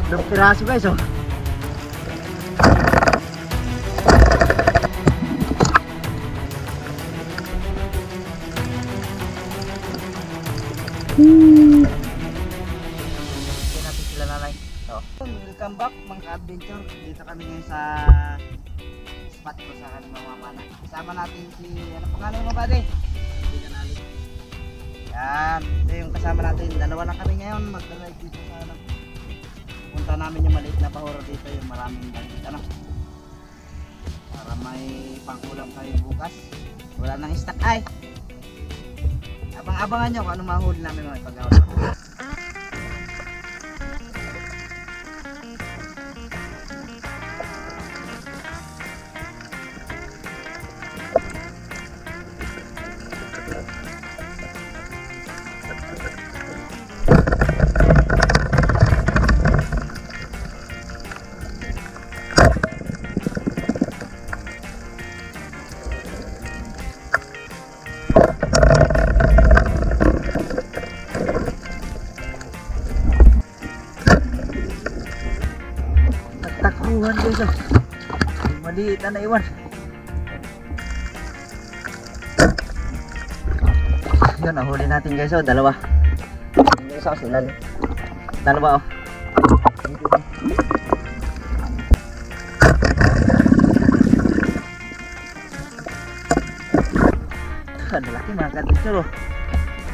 Tatlong piraso guys, oh. Natin sila nanay. So, welcome back mga ka-adventure. Dito kami ngayon sa spot ko sa kanong mamamana. Kasama natin si, ano pangalan mo ba, Hindi ka nalit. Yan, ito yung kasama natin. Dalawa lang kami ngayon. Mag-drive dito sa ano. Punta namin yung maliit na pahuro dito. Yung maraming galit, ano. Para may pangkulang kayo bukas. Wala nang stock ay. Abang-abangan nyo kung anong mahuli namin mga pag-awal. Takuhan guys, oh. Maliit na naiwan. Yun, nahuli natin guys, oh. Dalawa. Yung isa ko sila. Dalawa, oh. Lalaki mga ka-adventure, oh.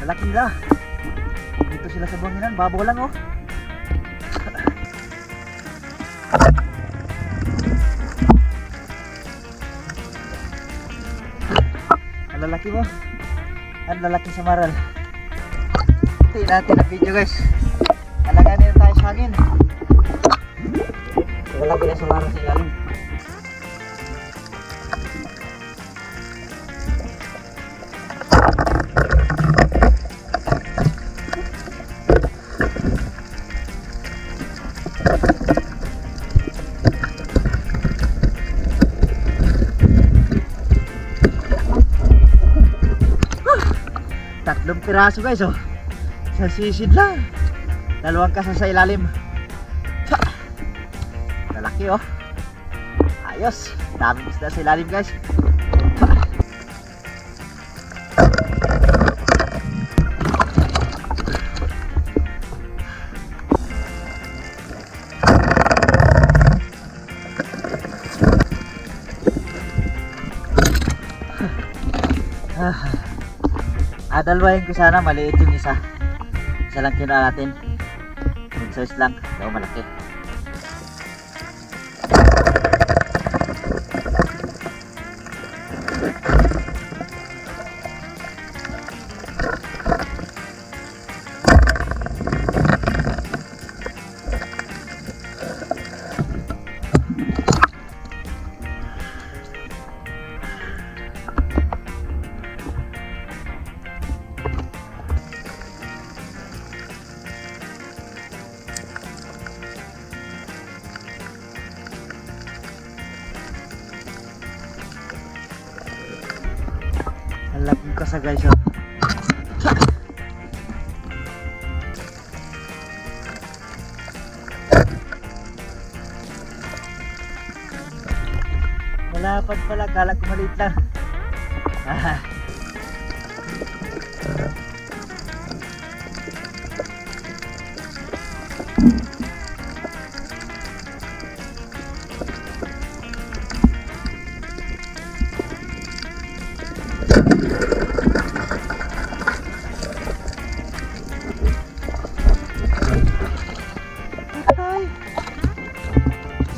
Lalaki nila. Dito sila sa buwanginan, babaw lang, oh. Lalaki mo. Ang lalaki sa maral. Tingnan natin ang video guys. Alaganin na tayo sa hangin. Lalaki na sa maral sa ilalim. Tatlong piraso guys, oh. Sa sisid lang. Dalawang kasa sa ilalim. Lalaki, oh. Ayos. Daming isda sa ilalim guys. Dalwahin ko sana, maliit yung isa. Isa lang kinuha natin. Good size lang, daw malaki. Laking kasa guys, oh. Malapad pala, kala ko maliit lang.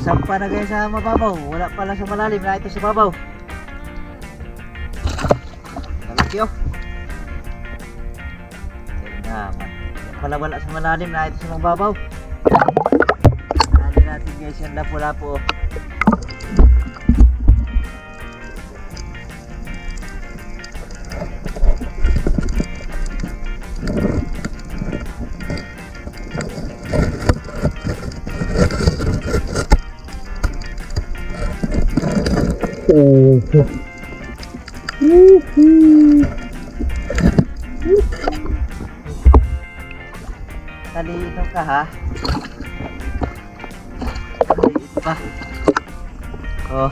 Sampa na guys sa mababaw. Wala pala sa malalim, na ito sa babaw. Lalaki, oh. Naman. Pala wala sa malalim, na ito sa mababaw. Nali natin guys yung lapo-lapo, oh. Talino ka ha. pa. Oh.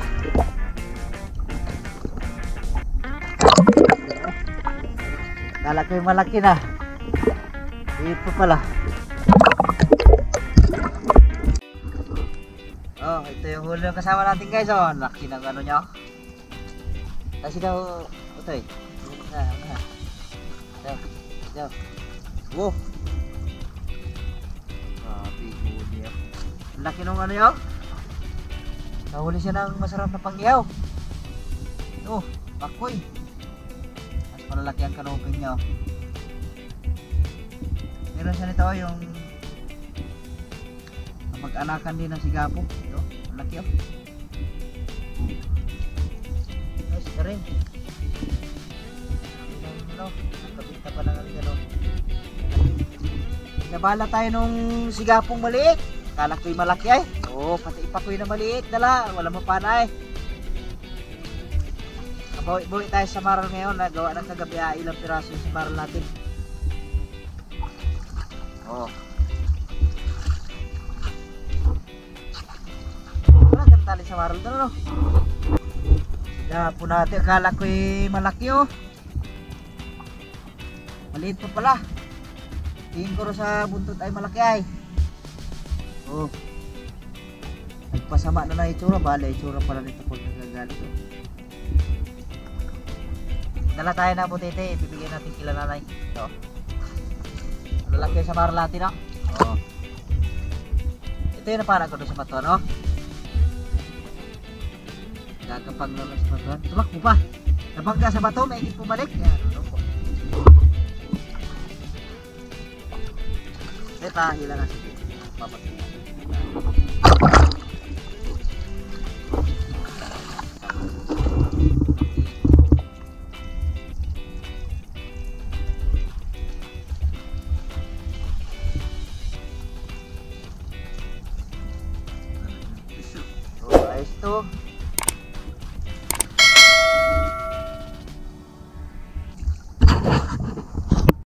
Kala ko yung malaki na. Dito pa pala. Oh, ito yung huli ng kasama natin guys. Oh, laki ng ano nyo. Kasi daw, utoy. Ito. Wow. Grabe, huli yan. Laki ng ano nyo. Nahuli siya ng masarap na pangyaw. Oh, bakoy. Mas malalaki ang kanoping niya. Meron siya nito yung mag-anakan din ng sigapo. Ito, ang laki oh. Nice na rin. Nakabita pa lang ang gano'n. Nabala tayo nung sigapong maliit. Kala ko'y malaki ay. Oo, pati ipakoy na maliit. Dala, wala mo panay. Buhay tayo sa maral ngayon. Nagawa ng kagabi ilang piraso yung sa maral natin. Oo. Wala kang tali sa maral doon, no? Kaya po natin, akala ko'y malaki, oh. Maliit pa pala. Tingin ko sa buntot ay malaki ay. Oh. Nagpasama na itsura. Bala itsura pala nito pag nagagalit, oh. Dala tayo na butete. Ibibigay natin kila nanay. Ito. Lalaki sa maralati, no? Oh. Ito yung naparang ko doon sa batuan, no? Gagapag naman sa batuan. Tumakbo pa. Nabangga sa bato, may ikit pumalik. Yan, ano po. Ito, hila na sige. Papatid. Ayos to.